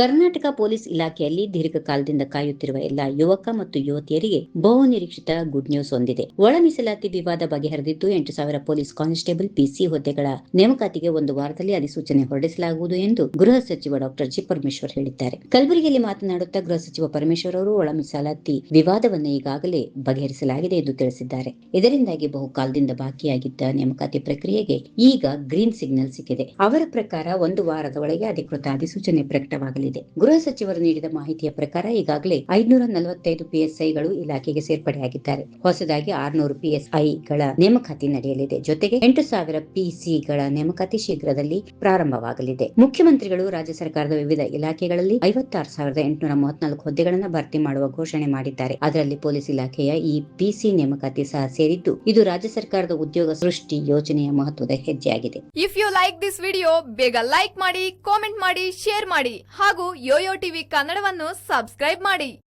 Karnataka police ಇಲಾಖೆಯಲ್ಲಿ ದೀರ್ಘಕಾಲದಿಂದ ಕಾಯುತ್ತಿರುವ ಎಲ್ಲ ಯುವಕ ಮತ್ತು ಯುವತಿಯರಿಗೆ ಬಹು ನಿರೀಕ್ಷಿತ ಗುಡ್ ನ್ಯೂಸ್ ಹೊಂದಿದೆ. ಒಳ ಮೀಸಲಾತಿ ವಿವಾದ ಬಗೆಹರಿದಿದ್ದು 8,000 ಪೊಲೀಸ್ ಕಾನ್ಸ್ಟೇಬಲ್ ಪಿಸಿ ಹುದ್ದೆಗಳ ನೇಮಕಾತಿಗೆ ಒಂದು ವಾರದಲ್ಲಿ ಅಧಿಸೂಚನೆ ಹೊರಡಿಸಲಾಗುವುದು ಎಂದು ಗೃಹ ಸಚಿವ ಡಾ ಜಿ. ಪರಮೇಶ್ವರ್ ಹೇಳಿದ್ದಾರೆ. ಕಲಬುರಗಿಯಲ್ಲಿ ಮಾತನಾಡುತ್ತಾ ಗೃಹ ಸಚಿವ ಪರಮೇಶ್ವರ್ ಅವರು ಒಳ ಮೀಸಲಾತಿ ವಿವಾದವನ್ನು ಈಗಾಗಲೇ ಬಗೆಹರಿಸಲಾಗಿದೆ ಎಂದು ತಿಳಿಸಿದ್ದಾರೆ. ಇದರಿಂದಾಗಿ ಬಹುಕಾಲದಿಂದ ಬಾಕಿಯಾಗಿದ್ದ ನೇಮಕಾತಿ ಪ್ರಕ್ರಿಯೆಗೆ ಈಗ ಗ್ರೀನ್ ಸಿಗ್ನಲ್ ಸಿಕ್ಕಿದೆ. ಅವರ ಪ್ರಕಾರ ಒಂದು ವಾರದ ಒಳಗೆ ಅಧಿಕೃತ ಅಧಿಸೂಚನೆ ಪ್ರಕಟವಾಗಲಿದೆ. ಗೃಹ ಸಚಿವರು ನೀಡಿದ ಮಾಹಿತಿಯ ಪ್ರಕಾರ ಈಗಾಗಲೇ 545 ಪಿಎಸ್ಐಗಳು ಇಲಾಖೆಗೆ ಸೇರ್ಪಡೆಯಾಗಿದ್ದಾರೆ. ಹೊಸದಾಗಿ 600 ಪಿಎಸ್ಐಗಳ ನೇಮಕಾತಿ ನಡೆಯಲಿದೆ. ಜೊತೆಗೆ 8,000 ಪಿಸಿಗಳ ನೇಮಕಾತಿ ಶೀಘ್ರದಲ್ಲಿ ಪ್ರಾರಂಭವಾಗಲಿದೆ. ಮುಖ್ಯಮಂತ್ರಿಗಳು ರಾಜ್ಯ ಸರ್ಕಾರದ ವಿವಿಧ ಇಲಾಖೆಗಳಲ್ಲಿ 56,834 ಹುದ್ದೆಗಳನ್ನು ಭರ್ತಿ ಮಾಡುವ ಘೋಷಣೆ ಮಾಡಿದ್ದಾರೆ. ಅದರಲ್ಲಿ ಪೊಲೀಸ್ ಇಲಾಖೆಯ ಈ ಪಿಸಿ ನೇಮಕಾತಿ ಸಹ ಸೇರಿದ್ದು, ಇದು ರಾಜ್ಯ ಸರ್ಕಾರದ ಉದ್ಯೋಗ ಸೃಷ್ಟಿ ಯೋಜನೆಯ ಮಹತ್ವದ ಹೆಜ್ಜೆಯಾಗಿದೆ. If you like this video, ಬೇಗ ಲೈಕ್ ಮಾಡಿ, ಕಾಮೆಂಟ್ ಮಾಡಿ, ಶೇರ್ ಮಾಡಿ ಹಾಗೂ ಯೋಯೋ ಟಿವಿ ಕನ್ನಡವನ್ನು ಸಬ್ಸ್ಕ್ರೈಬ್ ಮಾಡಿ.